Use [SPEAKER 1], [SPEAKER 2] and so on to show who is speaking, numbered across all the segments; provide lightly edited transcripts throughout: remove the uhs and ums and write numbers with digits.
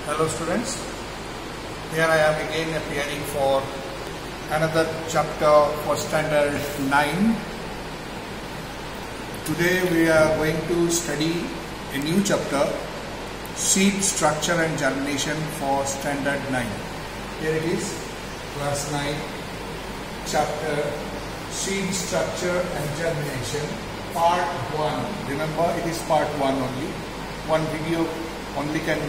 [SPEAKER 1] Hello students, here I am again appearing for another chapter for standard 9. Today we are going to study a new chapter, seed structure and germination for standard 9. Here it is, class 9, chapter seed structure and germination, part 1. Remember, it is part 1 only. One video only can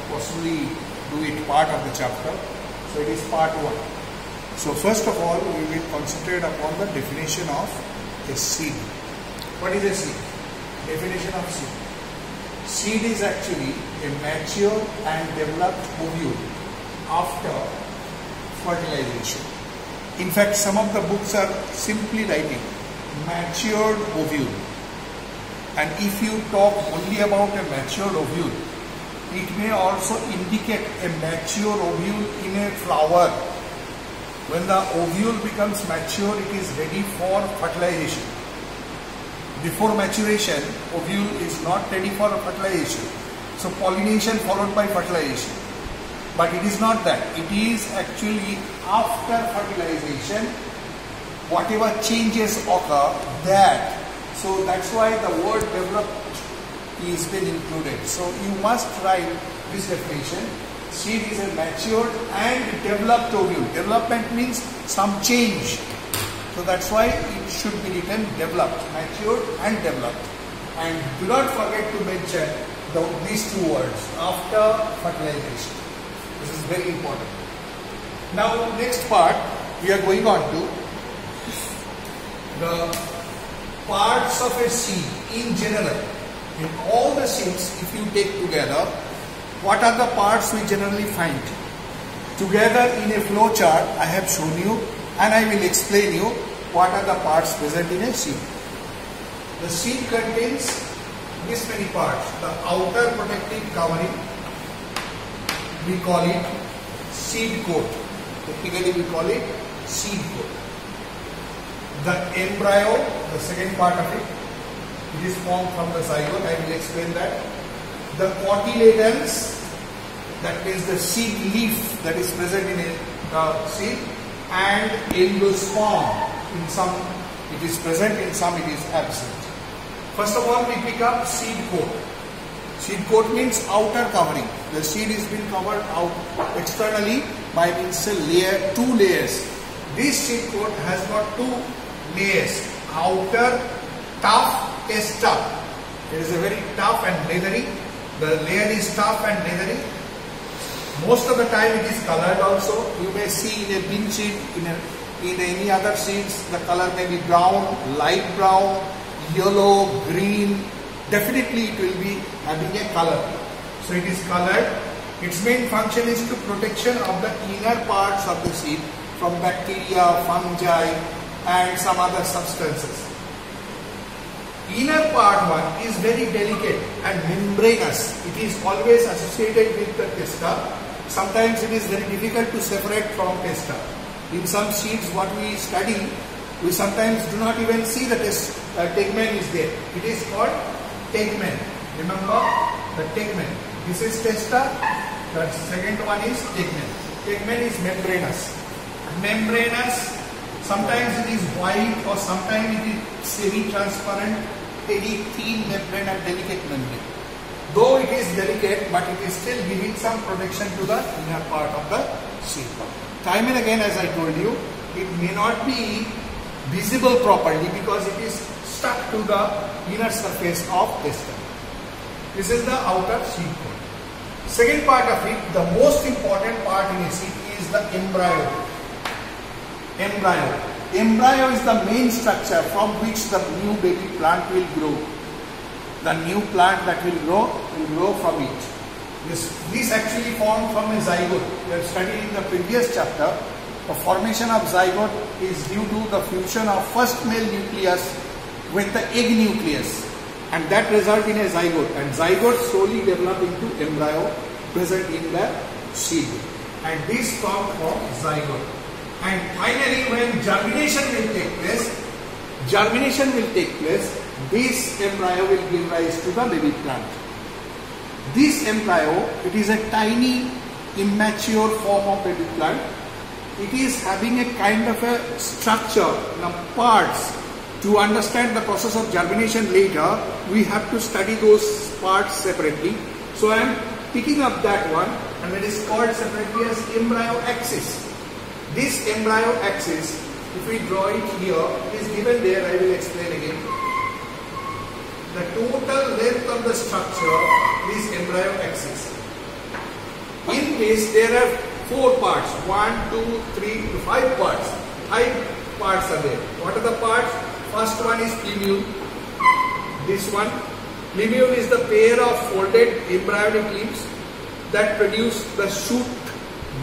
[SPEAKER 1] possibly do it part of the chapter. So it is part 1. So first of all, we will concentrate upon the definition of a seed. What is a seed? Definition of seed. Seed is actually a mature and developed ovule after fertilization. In fact, some of the books are simply writing matured ovule. And if you talk only about a matured ovule, it may also indicate a mature ovule in a flower. When the ovule becomes mature, it is ready for fertilization. Before maturation, ovule is not ready for fertilization. So pollination followed by fertilization. But it is not that. It is actually after fertilization, whatever changes occur, that. So that's why the word developed is been included. So you must write this definition. Seed is a matured and developed ovule. Development means some change. So that's why it should be written developed, matured and developed. And do not forget to mention these two words, after fertilization. This is very important. Now next part, we are going on to the parts of a seed in general. In all the seeds, if you take together, what are the parts we generally find? Together in a flow chart, I have shown you and I will explain you what are the parts present in a seed. The seed contains this many parts. The outer protective covering, we call it seed coat. Technically we call it seed coat. The embryo, the second part of it, it is formed from the zygote. I will explain that. The cotyledons, that is the seed leaf that is present in the seed, and endosperm. In some it is present, in some it is absent. First of all, we pick up seed coat. Seed coat means outer covering. The seed is being covered out externally by means layer, 2 layers. This seed coat has got 2 layers. Outer tough testa. It is a very tough and leathery. The layer is tough and leathery. Most of the time it is colored also. You may see in a bean seed, in any other seeds, the color may be brown, light brown, yellow, green. Definitely it will be having a color. So it is colored. Its main function is to protection of the inner parts of the seed from bacteria, fungi and some other substances. Inner part one is very delicate and membranous. It is always associated with the testa. Sometimes it is very difficult to separate from testa. In some seeds what we study, we sometimes do not even see the tegmen is there. It is called tegmen. Remember the tegmen. This is testa. The second one is tegmen. Tegmen is membranous. Membranous. Sometimes it is white or sometimes it is semi-transparent, very thin membrane and delicate membrane. Though it is delicate, but it is still giving some protection to the inner part of the seed. Time and again, as I told you, it may not be visible properly because it is stuck to the inner surface of testa. This is the outer seed coat. Second part of it, the most important part in a seed is the embryo. Embryo. Embryo is the main structure from which the new baby plant will grow. The new plant that will grow from it. This actually formed from a zygote. We have studied in the previous chapter. The formation of zygote is due to the fusion of first male nucleus with the egg nucleus. And that result in a zygote. And zygote slowly develop into embryo present in the seed. And this formed from zygote. And finally, when germination will take place, this embryo will give rise to the baby plant. This embryo, it is a tiny immature form of baby plant. It is having a kind of a structure, parts. To understand the process of germination later, we have to study those parts separately. So I am picking up that one, and it is called separately as embryo axis. This embryo axis, if we draw it here, it is given there. I will explain again. The total length of the structure is embryo axis. In this, there are 4 parts. 1, 2, 3, 5 parts. 5 parts are there. What are the parts? First one is plumule. This one. Plumule is the pair of folded embryonic leaves that produce the shoot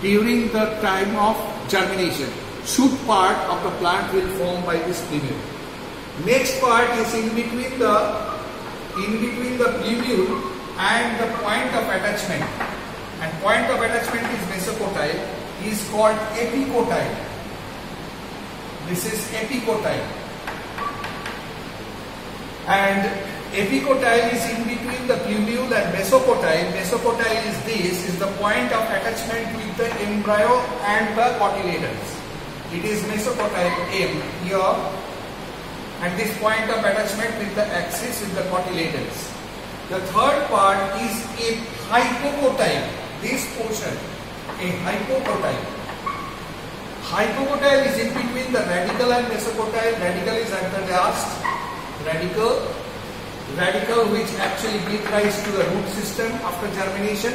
[SPEAKER 1] during the time of germination. Shoot part of the plant will form by this plumule. Next part is in between the plumule and the point of attachment. And point of attachment is mesocotyle, is called epicotyle. This is epicotyle. And epicotyle is in between the plumule and mesocotyle. Mesocotyle is this, is the point of attachment with the embryo and the cotyledons. It is mesocotyle M here, and this point of attachment with the axis is the cotyledons. The third part is a hypocotyle. This portion, a hypocotyle. Hypocotyle is in between the radicle and mesocotyle. Radicle is at the last. Radicle which actually gives rise to the root system after germination,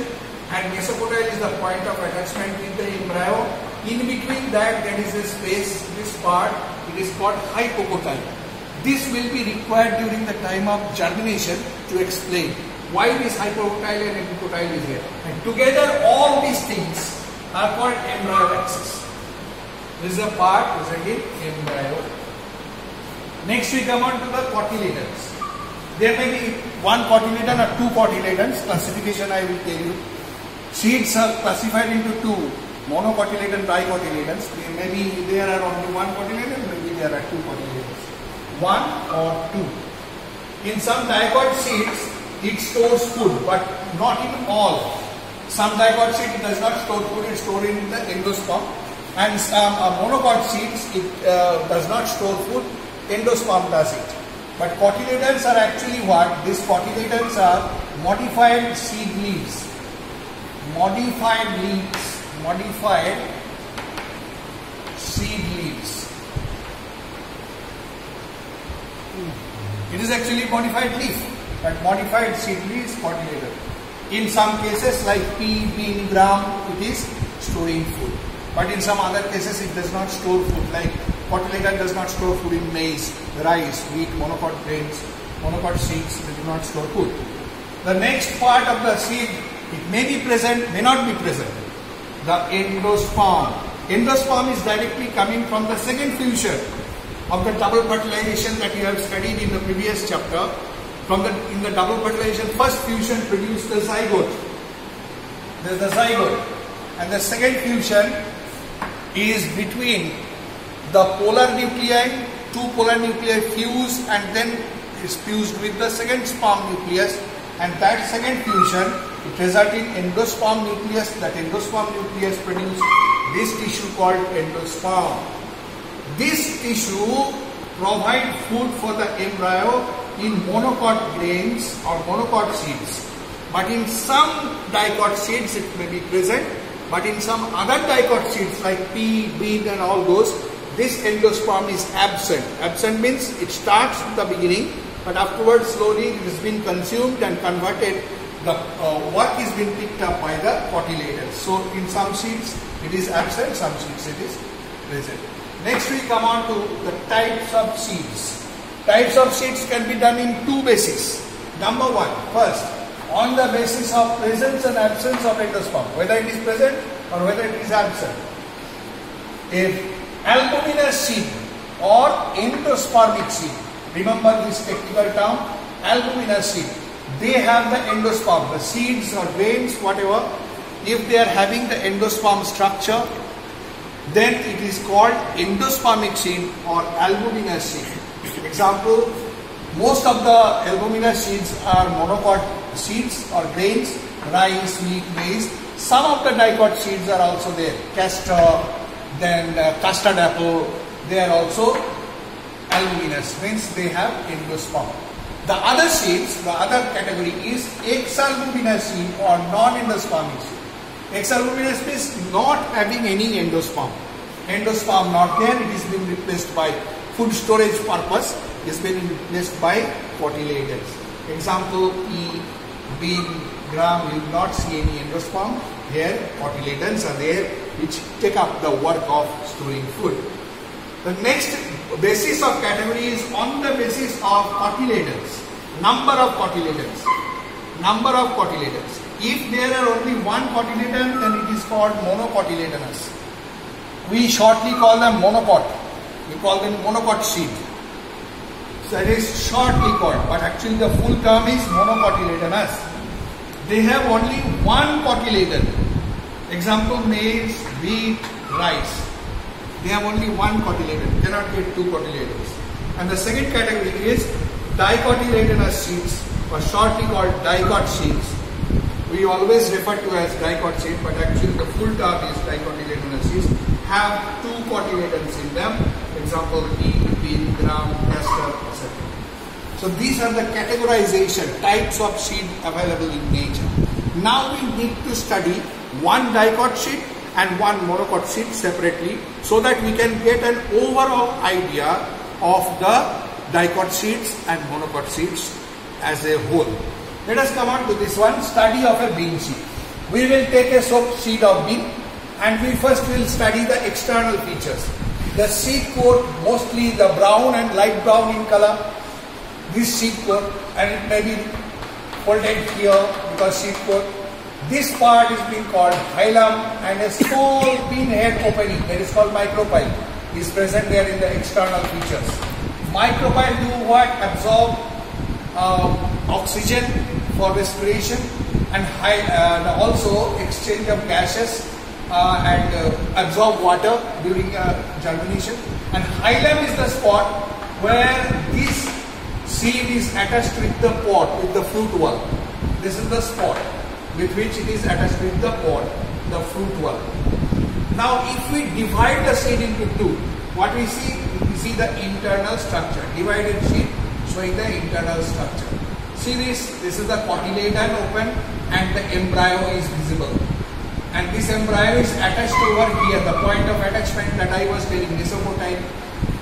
[SPEAKER 1] and mesocotyle is the point of attachment with the embryo. In between that, there is a space, this part, it is called hypocotyle. This will be required during the time of germination to explain why this hypocotyle and epicotyle is here. And together all these things are called embryo axis. This is a part, this is again embryo. Next we come on to the cotyledons. There may be 1 cotyledon or 2 cotyledons. Classification I will tell you. Seeds are classified into 2. Monocotyledon, dicotyledons. Maybe there are only 1 cotyledon, maybe there are 2 cotyledons. 1 or 2. In some dicot seeds, it stores food, but not in all. Some dicot seed does not store food, it stores in the endosperm. And some monocot seeds, it does not store food, endosperm does it. But cotyledons are actually what? These cotyledons are modified seed leaves. Modified seed leaves. It is actually modified leaf, but modified seed leaves cotyledon. In some cases like pea, bean, gram, it is storing food. But in some other cases it does not store food, like cotyledon does not store food in maize, rice, wheat, monocot grains, monocot seeds, they do not store food. The next part of the seed, it may be present, may not be present. The endosperm. Endosperm is directly coming from the second fusion of the double fertilization that you have studied in the previous chapter. In the double fertilization, first fusion produced the zygote. There is the zygote. And the second fusion is between the polar nuclei, 2 polar nuclei fuse and then is fused with the second sperm nucleus, and that second fusion, it results in endosperm nucleus. That endosperm nucleus produces this tissue called endosperm. This tissue provides food for the embryo in monocot grains or monocot seeds. But in some dicot seeds it may be present, but in some other dicot seeds like pea, bean and all those, this endosperm is absent. Absent means it starts at the beginning, but afterwards slowly it has been consumed and converted. The work is being picked up by the cotyledons. So in some seeds it is absent, some seeds it is present. Next we come on to the types of seeds. Types of seeds can be done in 2 bases. Number 1, first, on the basis of presence and absence of endosperm, whether it is present or whether it is absent. If albuminous seed or endospermic seed, remember this technical term, albuminous seed, they have the endosperm, the seeds or grains, whatever. If they are having the endosperm structure, then it is called endospermic seed or albuminous seed. Example, Most of the leguminous seeds are monocot seeds or grains, rice, wheat, maize. Some of the dicot seeds are also there. Castor, then custard apple, they are also albuminous, means they have endosperm. The other seeds, the other category is exalbuminous seed or non-endospermic seed. Exalbuminous means not having any endosperm. Endosperm not there, it is been replaced by food storage purpose, it has been replaced by cotyledons. Example, pea, bean, gram, you will not see any endosperm. Here cotyledons are there which take up the work of storing food. The next basis of category is on the basis of cotyledons. Number of cotyledons. Number of cotyledons. If there are only one cotyledon, then it is called monocotyledonous. We shortly call them monocot. We call them monocot seed. So it is shortly called, but actually the full term is monocotyledonous. They have only one cotyledon. Example, maize, wheat, rice. They have only one cotyledon. You cannot get two cotyledons. And the second category is dicotyledonous seeds, or shortly called dicot seeds. We always refer to as dicot seed, but actually the full term is dicotyledonous seeds. Have two cotyledons in them. Example, pea, bean, gram, castor, etc. So these are the categorization types of seed available in nature. Now we need to study one dicot seed and one monocot seed separately, so that we can get an overall idea of the dicot seeds and monocot seeds as a whole. Let us come on to this one, study of a bean seed. We will take a seed of bean and we first will study the external features. The seed coat, mostly the brown and light brown in color. This seed coat, and it may be folded here because seed coat. This part is being called hilum, and a small bean head opening, that is called micropyle, is present there in the external features. Micropyle do what? Absorb oxygen for respiration and also exchange of gases and absorb water during germination. And hilum is the spot where this seed is attached with the pod, with the fruit wall. This is the spot with which it is attached with the pod, the fruit wall. Now if we divide the seed into two, what we see? We see the internal structure. Divided seed showing the internal structure. See this is the cotyledon open and the embryo is visible. And this embryo is attached over here, the point of attachment that I was telling, mesocotyle.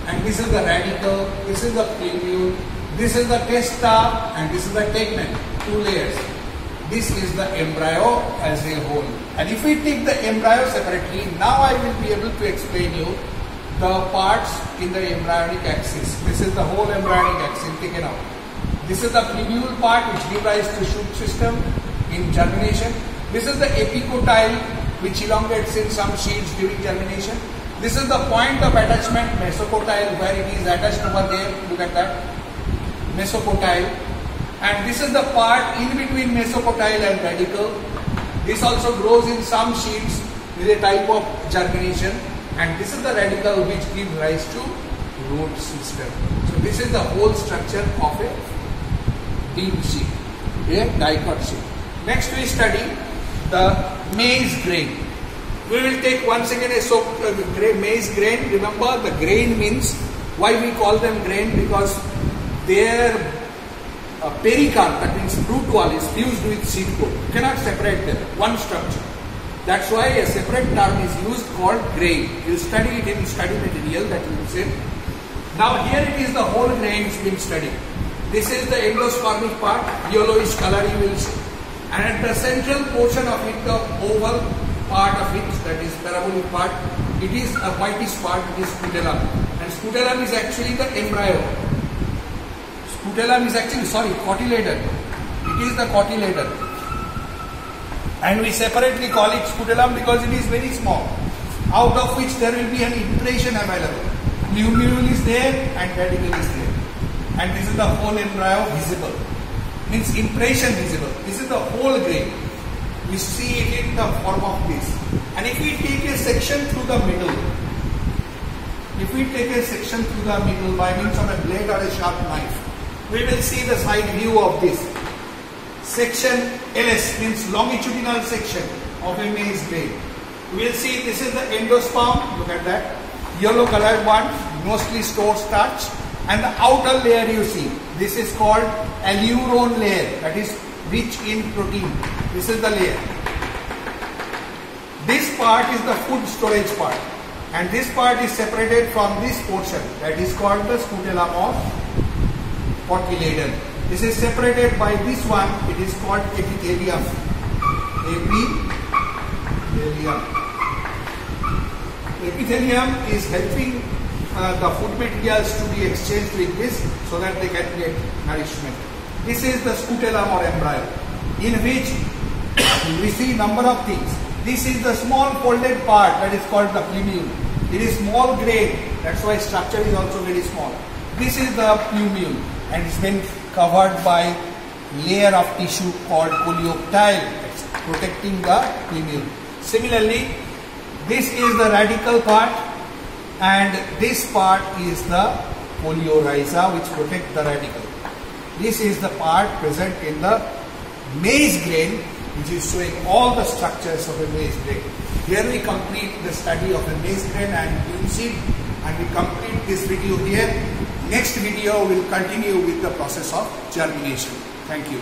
[SPEAKER 1] And this is the radicle, this is the plumule, this is the testa, and this is the tegmen, two layers. This is the embryo as a whole. And if we take the embryo separately, now I will be able to explain you the parts in the embryonic axis. This is the whole embryonic axis taken out. This is the plumule part which gives rise to shoot system in germination. This is the epicotyle which elongates in some seeds during germination. This is the point of attachment, mesocotyle, where it is attached over there. Look at that, mesocotyle. And this is the part in between mesocotyle and radicle. This also grows in some seeds with a type of germination. And this is the radicle which gives rise to root system. So this is the whole structure of a bean seed, a dicot seed. Next we study the maize grain. We will take once again a maize grain. Remember, the grain means, why we call them grain? Because their pericarp, that means fruit wall, is fused with seed coat. You cannot separate them, one structure. That's why a separate term is used called grain. You will study it in study material, that you will say. Now here it is, the whole grain is being studied. This is the endospermic part, yellowish color you will see. And at the central portion of it, the oval part of it, that is parabolic part, it is a whitish part, it is scutellum. And scutellum is actually the embryo. Scutellum is actually, cotyledon. It is the cotyledon. And we separately call it scutellum because it is very small, out of which there will be an impression available. Plumule is there and radicle is there. And this is the whole embryo visible. Means impression visible. This is the whole grain. We see it in the form of this. And if we take a section through the middle, by means of a blade or a sharp knife, we will see the side view of this. Section LS means longitudinal section of a maize grain. We will see this is the endosperm, look at that, yellow colored one, mostly stores starch, and the outer layer you see, this is called aleurone layer, that is rich in protein. This is the layer. This part is the food storage part, and this part is separated from this portion, that is called the scutellum or cotyledon. This is separated by this one, it is called epithelium. Epithelium. Epithelium is helping the food materials to be exchanged with this so that they can get nourishment. This is the scutellum or embryo, in which we see number of things. This is the small folded part that is called the plumule. It is small grain, that's why structure is also very small. This is the plumule, and it's been covered by layer of tissue called coleoptile, protecting the plumule. Similarly, this is the radical part, and this part is the polyorhiza, which protect the radical. This is the part present in the maize grain, which is showing all the structures of a maize grain. Here we complete the study of a maize grain and bean seed, and we complete this video here. Next video will continue with the process of germination. Thank you.